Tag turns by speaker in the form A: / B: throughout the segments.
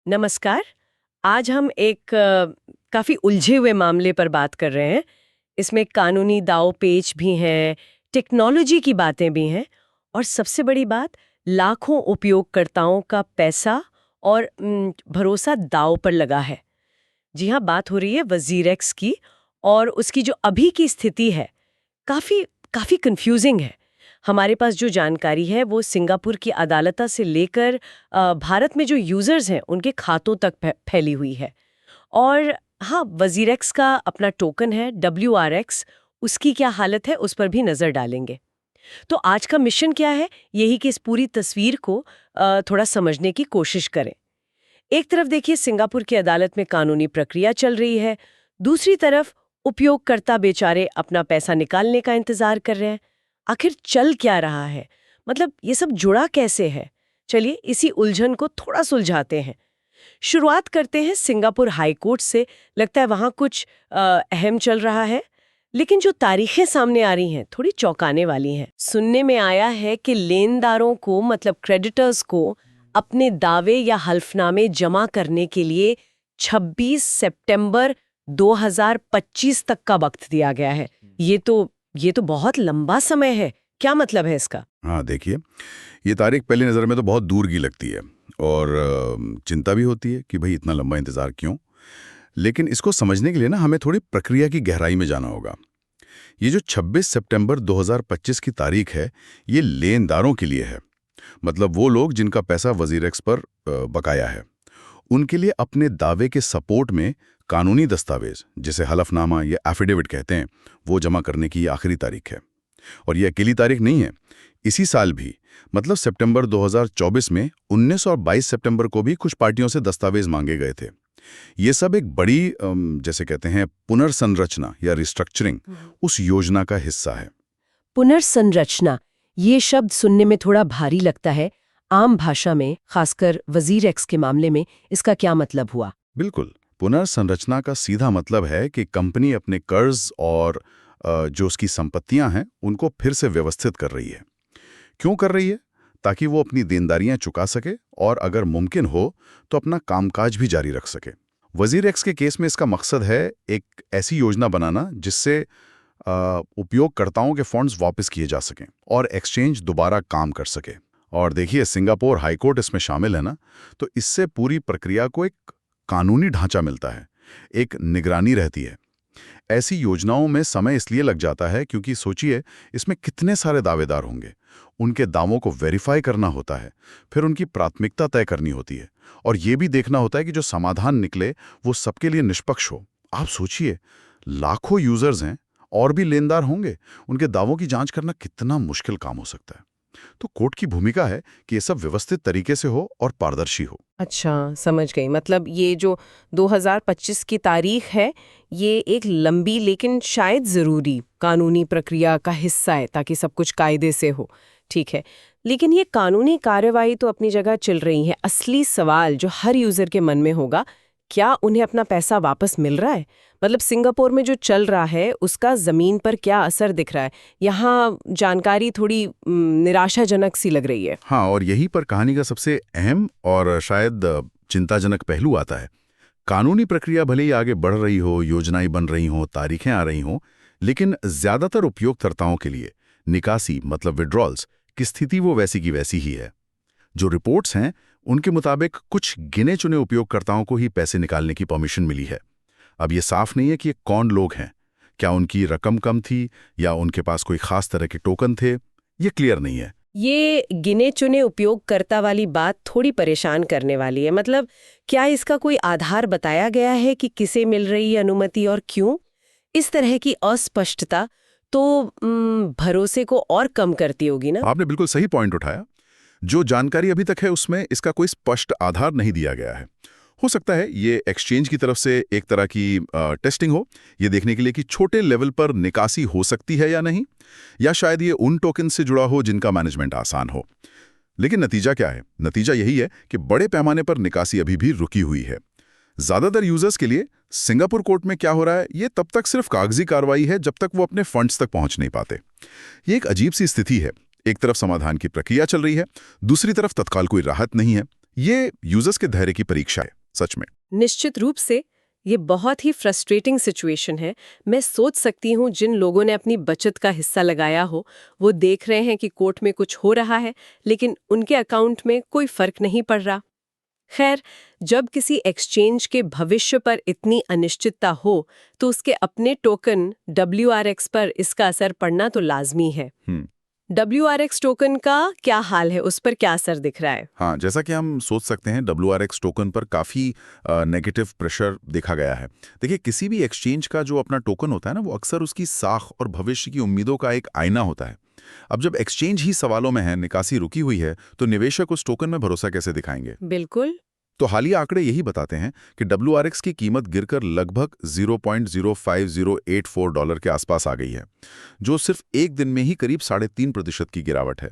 A: नमस्कार। आज हम एक काफ़ी उलझे हुए मामले पर बात कर रहे हैं। इसमें कानूनी दांव-पेच भी हैं, टेक्नोलॉजी की बातें भी हैं और सबसे बड़ी बात, लाखों उपयोगकर्ताओं का पैसा और भरोसा दांव पर लगा है। जी हाँ, बात हो रही है वज़ीर-एक्स की और उसकी जो अभी की स्थिति है, काफ़ी काफ़ी कन्फ्यूजिंग है। हमारे पास जो जानकारी है वो सिंगापुर की अदालत से लेकर भारत में जो यूजर्स हैं उनके खातों तक फैली हुई है। और हाँ, वज़ीर-एक्स का अपना टोकन है WRX, उसकी क्या हालत है उस पर भी नज़र डालेंगे। तो आज का मिशन क्या है? यही कि इस पूरी तस्वीर को थोड़ा समझने की कोशिश करें। एक तरफ देखिए सिंगापुर की अदालत में कानूनी प्रक्रिया चल रही है, दूसरी तरफ उपयोगकर्ता बेचारे अपना पैसा निकालने का इंतजार कर रहे हैं। आखिर चल क्या रहा है? मतलब ये सब जुड़ा कैसे है? चलिए इसी उलझन को थोड़ा सुलझाते हैं। शुरुआत करते हैं सिंगापुर हाई कोर्ट से। लगता है वहां कुछ अहम चल रहा है, लेकिन जो तारीखें सामने आ रही हैं थोड़ी चौंकाने वाली हैं। सुनने में आया है कि लेनदारों को मतलब क्रेडिटर्स को अपने दावे या हल्फनामे जमा करने के लिए 26 सितंबर 2025 तक का वक्त दिया गया है। ये तो बहुत लंबा समय है। क्या मतलब है इसका?
B: हाँ, देखिए, ये तारीख पहली नज़र में तो बहुत दूर की लगती है और चिंता भी होती है कि भई इतना लंबा इंतज़ार क्यों? लेकिन इसको समझने के लिए ना हमें थोड़ी प्रक्रिया की गहराई में जाना होगा। ये जो 26 सितंबर 2025 की तारीख है, ये लेनदारों के लिए है। मतलब वो लोग जिनका पैसा वज़ीर-एक्स पर बकाया है। उनके लिए अपने दावे के सपोर्ट में कानूनी दस्तावेज, जिसे हलफनामा या एफिडेविट कहते हैं, वो जमा करने की ये आखिरी तारीख है। और ये अकेली तारीख नहीं है। इसी साल भी मतलब सितंबर 2024 में 19 और 22 सितंबर को भी कुछ पार्टियों से दस्तावेज मांगे गए थे। ये सब एक बड़ी जैसे कहते हैं पुनर्संरचना या रिस्ट्रक्चरिंग उस योजना का हिस्सा है।
A: पुनर्संरचना, ये शब्द सुनने में थोड़ा भारी लगता है। आम भाषा में, खासकर वज़ीर-एक्स के मामले में, इसका क्या मतलब हुआ?
B: बिल्कुल, पुनर्संरचना का सीधा मतलब है कि कंपनी अपने कर्ज और जो उसकी संपत्तियां हैं उनको फिर से व्यवस्थित कर रही है। क्यों कर रही है? ताकि वो अपनी देनदारियां चुका सके और अगर मुमकिन हो तो अपना कामकाज भी जारी रख सके। वज़ीर-एक्स के केस में इसका मकसद है एक ऐसी योजना बनाना जिससे उपयोगकर्ताओं के फंड्स वापस किए जा सकें और एक्सचेंज दोबारा काम कर सके। और देखिए, सिंगापुर हाईकोर्ट इसमें शामिल है ना, तो इससे पूरी प्रक्रिया को एक कानूनी ढांचा मिलता है, एक निगरानी रहती है। ऐसी योजनाओं में समय इसलिए लग जाता है क्योंकि सोचिए, इसमें कितने सारे दावेदार होंगे, उनके दावों को वेरीफाई करना होता है, फिर उनकी प्राथमिकता तय करनी होती है और ये भी देखना होता है कि जो समाधान निकले वो सबके लिए निष्पक्ष हो। आप सोचिए, लाखों यूजर्स हैं और भी लेनदार होंगे, उनके दावों की जांच करना कितना मुश्किल काम हो सकता है। तो कोर्ट की भूमिका है कि ये सब व्यवस्थित तरीके से हो और पारदर्शी हो।
A: अच्छा, समझ गई। मतलब ये जो 2025 की तारीख है, ये एक लंबी लेकिन शायद ज़रूरी कानूनी प्रक्रिया का हिस्सा है ताकि सब कुछ कायदे से हो। ठीक है। लेकिन ये कानूनी कार्यवाही तो अपनी जगह चल रही है। असली सवाल जो हर यूज़र के मन में होगा, क्या उन्हें अपना पैसा वापस मिल रहा है? मतलब सिंगापुर में जो चल रहा है, उसका ज़मीन पर क्या असर दिख रहा है? यहाँ जानकारी थोड़ी निराशाजनक सी लग रही है।
B: हाँ, और यहीं पर कहानी का सबसे अहम और शायद चिंताजनक पहलू आता है। कानूनी प्रक्रिया भले ही आगे बढ़ रही हो, योजनाएं बन रही हों, तारीखें आ रही हों, लेकिन ज्यादातर उपयोगकर्ताओं के लिए निकासी मतलब विड्रॉल्स की स्थिति वो वैसी की वैसी ही है। जो रिपोर्ट्स हैं, उनके मुताबिक कुछ गिने चुने उपयोगकर्ताओं को ही पैसे निकालने की परमिशन मिली है। अब ये साफ नहीं है कि ये कौन लोग हैं। क्या उनकी रकम कम थी या उनके पास कोई खास तरह के टोकन थे, ये क्लियर नहीं है।
A: ये गिने चुने उपयोगकर्ता वाली बात थोड़ी परेशान करने वाली है। मतलब क्या इसका कोई आधार बताया गया है कि किसे मिल रही है अनुमति और क्यों? इस तरह की अस्पष्टता तो भरोसे को और कम करती होगी ना?
B: आपने बिल्कुल सही पॉइंट उठाया। जो जानकारी अभी तक है उसमें इसका कोई स्पष्ट आधार नहीं दिया गया है। हो सकता है ये एक्सचेंज की तरफ से एक तरह की टेस्टिंग हो, ये देखने के लिए कि छोटे लेवल पर निकासी हो सकती है या नहीं, या शायद ये उन टोकन से जुड़ा हो जिनका मैनेजमेंट आसान हो। लेकिन नतीजा क्या है? नतीजा यही है कि बड़े पैमाने पर निकासी अभी भी रुकी हुई है। ज्यादातर यूजर्स के लिए सिंगापुर कोर्ट में क्या हो रहा है, ये तब तक सिर्फ कागजी कार्रवाई है जब तक वो अपने फंड्स तक पहुंच नहीं पाते। ये एक अजीब सी स्थिति है। एक तरफ समाधान की प्रक्रिया चल रही है, दूसरी तरफ तत्काल कोई राहत नहीं है। ये यूजर्स के धैर्य की परीक्षा है, सच में।
A: निश्चित रूप से ये बहुत ही फ्रस्ट्रेटिंग सिचुएशन है। मैं सोच सकती हूँ जिन लोगों ने अपनी बचत का हिस्सा लगाया हो, वो देख रहे हैं कि कोर्ट में कुछ हो रहा है, लेकिन उनके अकाउंट में कोई फर्क नहीं पड़ रहा। खैर, जब किसी एक्सचेंज के भविष्य पर इतनी अनिश्चितता हो, तो उसके अपने टोकन WRX पर इसका असर पड़ना तो लाजमी है। WRX टोकन का क्या हाल है, उस पर क्या असर दिख रहा है?
B: हाँ, जैसा कि हम सोच सकते हैं, WRX टोकन पर काफ़ी नेगेटिव प्रेशर देखा गया है। देखिए, किसी भी एक्सचेंज का जो अपना टोकन होता है ना, वो अक्सर उसकी साख और भविष्य की उम्मीदों का एक आईना होता है। अब जब एक्सचेंज ही सवालों में है, निकासी रुकी हुई है, तो निवेशक उस टोकन में भरोसा कैसे दिखाएंगे?
A: बिल्कुल।
B: तो हालिया आंकड़े यही बताते हैं कि WRX की कीमत गिरकर लगभग $0.05084 के आसपास आ गई है, जो सिर्फ एक दिन में ही करीब 3.5% की गिरावट है।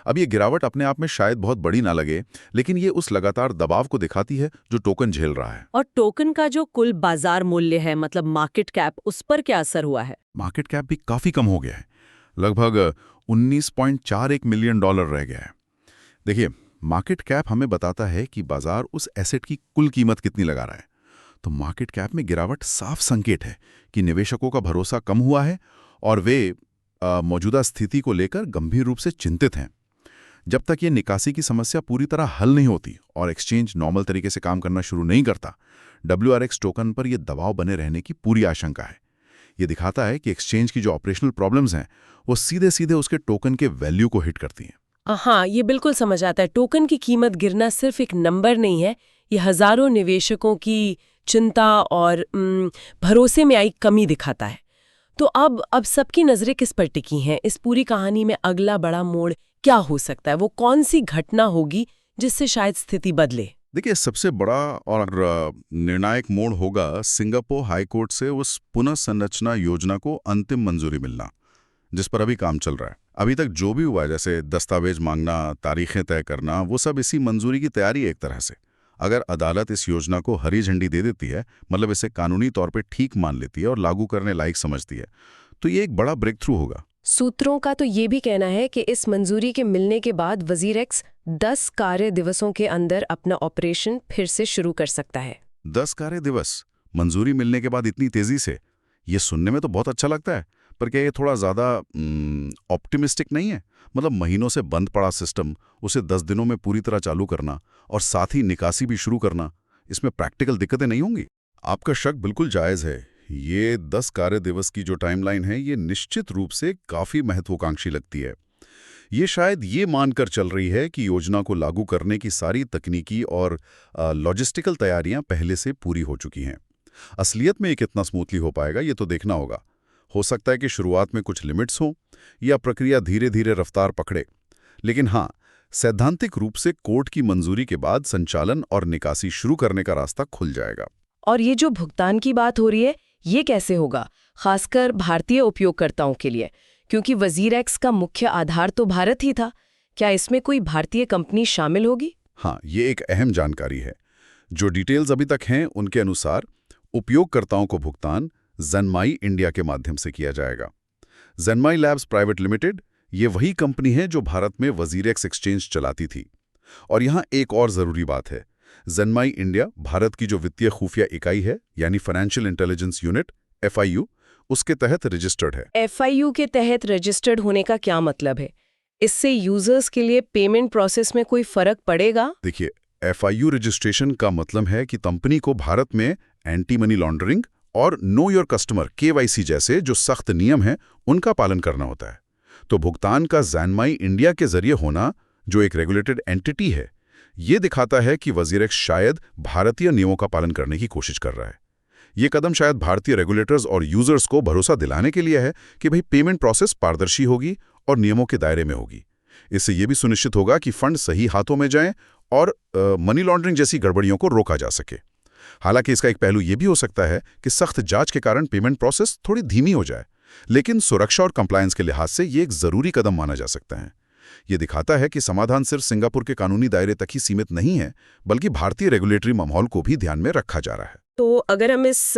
B: अब ये गिरावट अपने आप में शायद बहुत बड़ी ना लगे, लेकिन ये उस लगातार दबाव को दिखाती है जो टोकन झेल रहा है।
A: और टोकन का जो कुल बाजार मूल्य है, मतलब मार्केट कैप, उस पर क्या असर हुआ है?
B: मार्केट कैप भी काफी कम हो गया है, लगभग $19.41 मिलियन रह गया है। देखिए, मार्केट कैप हमें बताता है कि बाजार उस एसेट की कुल कीमत कितनी लगा रहा है। तो मार्केट कैप में गिरावट साफ संकेत है कि निवेशकों का भरोसा कम हुआ है और वे मौजूदा स्थिति को लेकर गंभीर रूप से चिंतित हैं। जब तक ये निकासी की समस्या पूरी तरह हल नहीं होती और एक्सचेंज नॉर्मल तरीके से काम करना शुरू नहीं करता, WRX टोकन पर यह दबाव बने रहने की पूरी आशंका है। ये दिखाता है कि एक्सचेंज की जो ऑपरेशनल प्रॉब्लम्स हैं, वो सीधे सीधे उसके टोकन के वैल्यू को हिट करती हैं।
A: हाँ, ये बिल्कुल समझ आता है। टोकन की कीमत गिरना सिर्फ एक नंबर नहीं है, ये हजारों निवेशकों की चिंता और भरोसे में आई कमी दिखाता है। तो अब सबकी नजरें किस पर टिकी हैं? इस पूरी कहानी में अगला बड़ा मोड़ क्या हो सकता है? वो कौन सी घटना होगी जिससे शायद स्थिति बदले?
B: देखिए, सबसे बड़ा और निर्णायक मोड़ होगा सिंगापुर हाईकोर्ट से उस पुनः संरचना योजना को अंतिम मंजूरी मिलना, जिस पर अभी काम चल रहा है। अभी तक जो भी हुआ है, जैसे दस्तावेज मांगना, तारीखें तय करना, वो सब इसी मंजूरी की तैयारी है एक तरह से। अगर अदालत इस योजना को हरी झंडी दे देती है, मतलब इसे कानूनी तौर पे ठीक मान लेती है और लागू करने लायक समझती है, तो ये एक बड़ा ब्रेक थ्रू होगा।
A: सूत्रों का तो ये भी कहना है कि इस मंजूरी के मिलने के बाद WZirX 10 कार्य दिवसों के अंदर अपना ऑपरेशन फिर से शुरू कर सकता है।
B: 10 कार्य दिवस मंजूरी मिलने के बाद इतनी तेजी से, ये सुनने में तो बहुत अच्छा लगता है, पर क्या ये थोड़ा ज़्यादा ऑप्टिमिस्टिक नहीं है? मतलब महीनों से बंद पड़ा सिस्टम, उसे 10 दिनों में पूरी तरह चालू करना और साथ ही निकासी भी शुरू करना, इसमें प्रैक्टिकल दिक्कतें नहीं होंगी? आपका शक बिल्कुल जायज़ है। ये 10 कार्य दिवस की जो टाइमलाइन है, ये निश्चित रूप से काफ़ी महत्वाकांक्षी लगती है। ये शायद ये मानकर चल रही है कि योजना को लागू करने की सारी तकनीकी और लॉजिस्टिकल तैयारियां पहले से पूरी हो चुकी हैं। असलियत में ये कितना स्मूथली हो पाएगा, ये तो देखना होगा। हो सकता है कि शुरुआत में कुछ लिमिट्स हों या प्रक्रिया धीरे धीरे रफ्तार पकड़े, लेकिन हाँ, सैद्धांतिक रूप से कोर्ट की मंजूरी के बाद संचालन और निकासी शुरू करने का रास्ता खुल जाएगा।
A: और ये जो भुगतान की बात हो रही है, ये कैसे होगा, खासकर भारतीय उपयोगकर्ताओं के लिए? क्योंकि WZirX का मुख्य आधार तो भारत ही था। क्या इसमें कोई भारतीय कंपनी शामिल होगी?
B: हाँ, ये एक अहम जानकारी है। जो डिटेल्स अभी तक हैं, उनके अनुसार उपयोगकर्ताओं को भुगतान ज़ेनमाई इंडिया के माध्यम से किया जाएगा। ज़ेनमाई लैब्स प्राइवेट लिमिटेड, ये वही कंपनी है जो भारत में WZirX एक्सचेंज चलाती थी। और यहाँ एक और ज़रूरी बात है, ज़ेनमाई इंडिया भारत की जो वित्तीय खुफिया इकाई है, यानी फाइनेंशियल इंटेलिजेंस यूनिट FIU, उसके तहत रजिस्टर्ड है।
A: FIU के तहत रजिस्टर्ड होने का क्या मतलब है? इससे यूजर्स के लिए पेमेंट प्रोसेस में कोई फर्क पड़ेगा?
B: देखिए, FIU रजिस्ट्रेशन का मतलब है कि कंपनी को भारत में एंटी मनी लॉन्ड्रिंग और नो योर कस्टमर KYC जैसे जो सख्त नियम हैं, उनका पालन करना होता है। तो भुगतान का ज़ेनमाई इंडिया के जरिए होना, जो एक रेगुलेटेड एंटिटी है, ये दिखाता है कि WZirX शायद भारतीय नियमों का पालन करने की कोशिश कर रहा है। ये कदम शायद भारतीय रेगुलेटर्स और यूजर्स को भरोसा दिलाने के लिए है कि भाई पेमेंट प्रोसेस पारदर्शी होगी और नियमों के दायरे में होगी। इससे ये भी सुनिश्चित होगा कि फंड सही हाथों में जाएं और मनी लॉन्ड्रिंग जैसी गड़बड़ियों को रोका जा सके। हालांकि इसका एक पहलू ये भी हो सकता है कि सख्त जांच के कारण पेमेंट प्रोसेस थोड़ी धीमी हो जाए, लेकिन सुरक्षा और कंप्लायंस के लिहाज से ये एक जरूरी कदम माना जा सकता है। ये दिखाता है कि समाधान सिर्फ सिंगापुर के कानूनी दायरे तक ही सीमित नहीं है, बल्कि भारतीय रेगुलेटरी माहौल को भी ध्यान में रखा जा रहा है।
A: तो अगर हम इस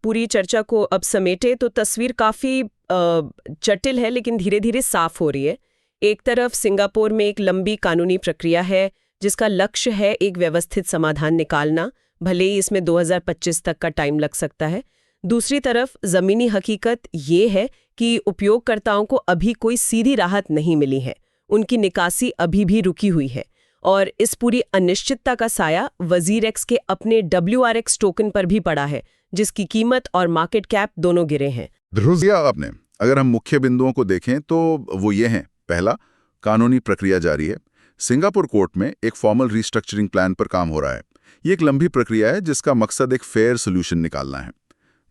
A: पूरी चर्चा को अब समेटे तो तस्वीर काफी जटिल है, लेकिन धीरे धीरे साफ हो रही है। एक तरफ सिंगापुर में एक लंबी कानूनी प्रक्रिया है जिसका लक्ष्य है एक व्यवस्थित समाधान निकालना, भले ही इसमें 2025 तक का टाइम लग सकता है। दूसरी तरफ ज़मीनी हकीकत ये है कि उपयोगकर्ताओं को अभी कोई सीधी राहत नहीं मिली है, उनकी निकासी अभी भी रुकी हुई है, और इस पूरी अनिश्चितता का साया WazirX के अपने WRX टोकन पर भी पड़ा है, जिसकी कीमत और मार्केट कैप दोनों गिरे हैं।
B: ध्रुव दिया आपने। अगर हम मुख्य बिंदुओं को देखें तो वो ये हैं। पहला, कानूनी प्रक्रिया जारी है। सिंगापुर कोर्ट में एक फॉर्मल रिस्ट्रक्चरिंग प्लान पर काम हो रहा है। ये एक लंबी प्रक्रिया है जिसका मकसद एक फेयर सोल्यूशन निकालना है।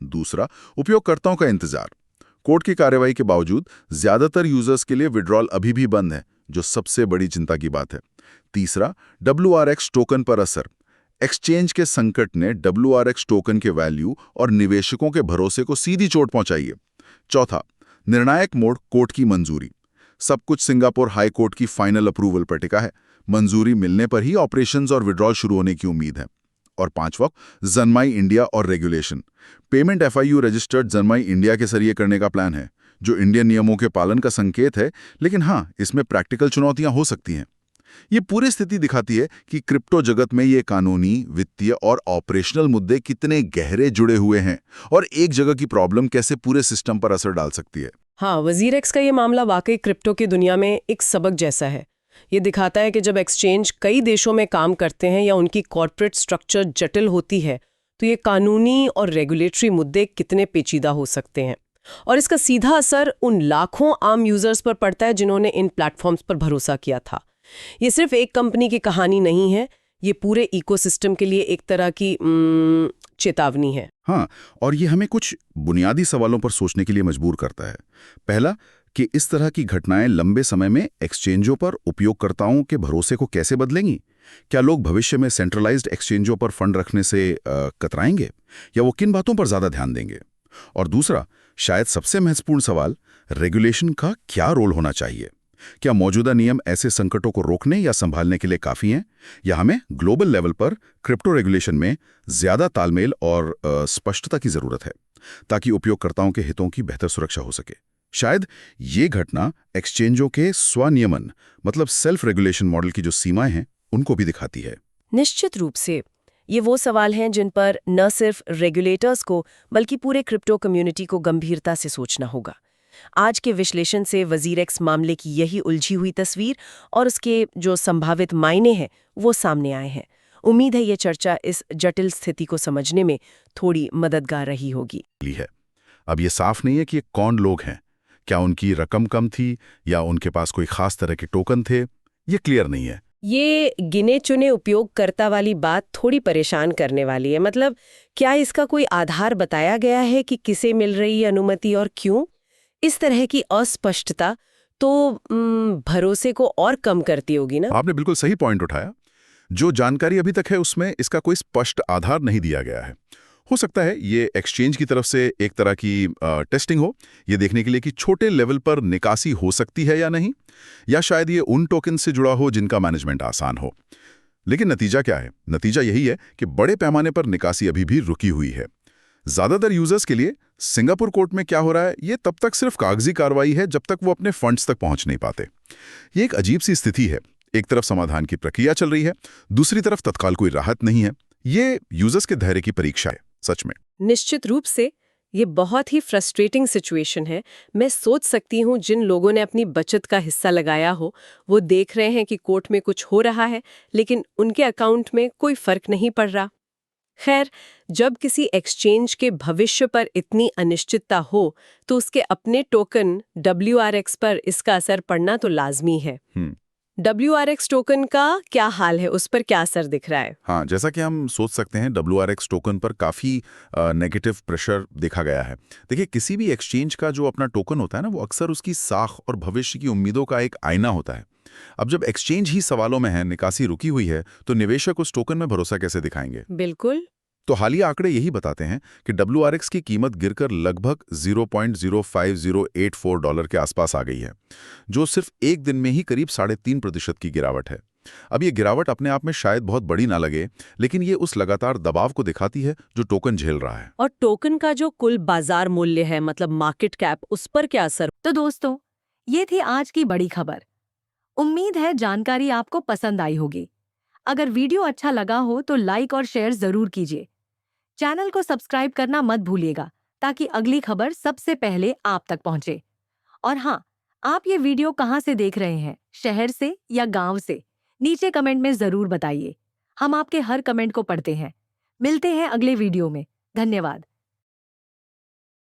B: दूसरा, उपयोगकर्ताओं का इंतजार। कोर्ट की कार्रवाई के बावजूद ज्यादातर यूजर्स के लिए विड्रॉल अभी भी बंद है, जो सबसे बड़ी चिंता की बात है। तीसरा, WRX टोकन पर असर। एक्सचेंज के संकट ने WRX टोकन के वैल्यू और निवेशकों के भरोसे को सीधी चोट पहुंचाई है। चौथा, निर्णायक मोड कोर्ट की मंजूरी। सब कुछ सिंगापुर हाई कोर्ट की फाइनल अप्रूवल पर टिका है। मंजूरी मिलने पर ही ऑपरेशंस और विड्रॉल शुरू होने की उम्मीद है। और पांचवा, जन्माई इंडिया और regulation. Payment FIU registered Zanmai India के जरिए करने का प्लान है, जो इंडियन नियमों के पालन का संकेत है, लेकिन हाँ, इसमें प्रैक्टिकल चुनौतियां हो सकती हैं। ये पूरी स्थिति दिखाती है कि क्रिप्टो जगत में ये कानूनी, वित्तीय और ऑपरेशनल मुद्दे कितने गहरे जुड़े हुए हैं और एक जगह की प्रॉब्लम कैसे पूरे सिस्टम पर असर डाल सकती है।
A: हाँ, WazirX का ये मामला वाकई क्रिप्टो की दुनिया में एक सबक जैसा है। ये दिखाता है कि जब एक्सचेंज कई देशों में काम करते हैं या उनकी कॉर्पोरेट स्ट्रक्चर जटिल होती है, तो ये कानूनी और रेगुलेटरी मुद्दे कितने पेचीदा हो सकते हैं। और इसका सीधा असर उन लाखों आम यूजर्स पर पड़ता है जिन्होंने इन प्लेटफॉर्म्स पर भरोसा किया था। ये सिर्फ एक कंपनी की कहानी नहीं है, ये पूरे इकोसिस्टम के लिए एक तरह की चेतावनी है।
B: हाँ, और ये हमें कुछ बुनियादी सवालों पर सोचने के लिए मजबूर करता है। पहला, कि इस तरह की घटनाएं लंबे समय में एक्सचेंजों पर उपयोगकर्ताओं के भरोसे को कैसे बदलेंगी? क्या लोग भविष्य में सेंट्रलाइज्ड एक्सचेंजों पर फंड रखने से कतराएंगे, या वो किन बातों पर ज्यादा ध्यान देंगे? और दूसरा, शायद सबसे महत्वपूर्ण सवाल, रेगुलेशन का क्या रोल होना चाहिए? क्या मौजूदा नियम ऐसे संकटों को रोकने या संभालने के लिए काफी हैं, या हमें ग्लोबल लेवल पर क्रिप्टो रेगुलेशन में ज्यादा तालमेल और स्पष्टता की जरूरत है, ताकि उपयोगकर्ताओं के हितों की बेहतर सुरक्षा हो सके? शायद ये घटना एक्सचेंजों के स्वनियमन, मतलब सेल्फ रेगुलेशन मॉडल की जो सीमाएं हैं, उनको भी दिखाती है।
A: निश्चित रूप से ये वो सवाल हैं जिन पर न सिर्फ रेगुलेटर्स को बल्कि पूरे क्रिप्टो कम्युनिटी को गंभीरता से सोचना होगा। आज के विश्लेषण से WazirX मामले की यही उलझी हुई तस्वीर और उसके जो संभावित मायने हैं वो सामने आए हैं। उम्मीद है ये चर्चा इस जटिल स्थिति को समझने में थोड़ी मददगार रही होगी।
B: अब ये साफ नहीं है कि ये कौन लोग हैं। क्या उनकी रकम कम थी या उनके पास कोई खास तरह के टोकन थे, ये क्लियर नहीं है।
A: ये गिने चुने उपयोगकर्ता वाली बात थोड़ी परेशान करने वाली है। मतलब, क्या इसका कोई आधार बताया गया है कि किसे मिल रही है अनुमति और क्यों? इस तरह की अस्पष्टता तो भरोसे को और कम करती होगी ना।
B: आपने बिल्कुल सही पॉइंट उठाया। जो जानकारी अभी तक है उसमें इसका कोई स्पष्ट आधार नहीं दिया गया है। हो सकता है ये एक्सचेंज की तरफ से एक तरह की टेस्टिंग हो, ये देखने के लिए कि छोटे लेवल पर निकासी हो सकती है या नहीं, या शायद ये उन टोकन से जुड़ा हो जिनका मैनेजमेंट आसान हो। लेकिन नतीजा क्या है? नतीजा यही है कि बड़े पैमाने पर निकासी अभी भी रुकी हुई है। ज्यादातर यूजर्स के लिए सिंगापुर कोर्ट में क्या हो रहा है, ये तब तक सिर्फ कागजी कार्रवाई है जब तक वो अपने फंड्स तक पहुंच नहीं पाते। ये एक अजीब सी स्थिति है। एक तरफ समाधान की प्रक्रिया चल रही है, दूसरी तरफ तत्काल कोई राहत नहीं है। ये यूजर्स के धैर्य की परीक्षा है, सच में।
A: निश्चित रूप से ये बहुत ही फ्रस्ट्रेटिंग सिचुएशन है। मैं सोच सकती हूँ जिन लोगों ने अपनी बचत का हिस्सा लगाया हो, वो देख रहे हैं कि कोर्ट में कुछ हो रहा है, लेकिन उनके अकाउंट में कोई फर्क नहीं पड़ रहा। खैर, जब किसी एक्सचेंज के भविष्य पर इतनी अनिश्चितता हो, तो उसके अपने टोकन WRX पर इसका असर पड़ना तो लाजमी है। WRX टोकन का क्या हाल है, उस पर क्या असर दिख रहा है?
B: हाँ, जैसा कि हम सोच सकते हैं, WRX टोकन पर काफ़ी नेगेटिव प्रेशर देखा गया है। देखिए, किसी भी एक्सचेंज का जो अपना टोकन होता है ना, वो अक्सर उसकी साख और भविष्य की उम्मीदों का एक आईना होता है। अब जब एक्सचेंज ही सवालों में है, निकासी रुकी हुई है, तो निवेशक उस टोकन में भरोसा कैसे दिखाएंगे?
A: बिल्कुल।
B: तो हालिया आंकड़े यही बताते हैं कि WRX की कीमत गिरकर लगभग $0.05084 के आसपास आ गई है, जो सिर्फ एक दिन में ही करीब 3.5% की गिरावट है। अब ये गिरावट अपने आप में शायद बहुत बड़ी ना लगे, लेकिन ये उस लगातार दबाव को दिखाती है जो टोकन झेल रहा है।
A: और टोकन का जो कुल बाजार मूल्य है, मतलब मार्केट कैप, उस पर क्या असर?
C: तो दोस्तों, ये थी आज की बड़ी खबर। उम्मीद है जानकारी आपको पसंद आई होगी। अगर वीडियो अच्छा लगा हो तो लाइक और शेयर जरूर कीजिए। चैनल को सब्सक्राइब करना मत भूलिएगा ताकि अगली खबर सबसे पहले आप तक पहुंचे। और हाँ, आप ये वीडियो कहाँ से देख रहे हैं, शहर से या गांव से? नीचे कमेंट में जरूर बताइए। हम आपके हर कमेंट को पढ़ते हैं। मिलते हैं अगले वीडियो में। धन्यवाद।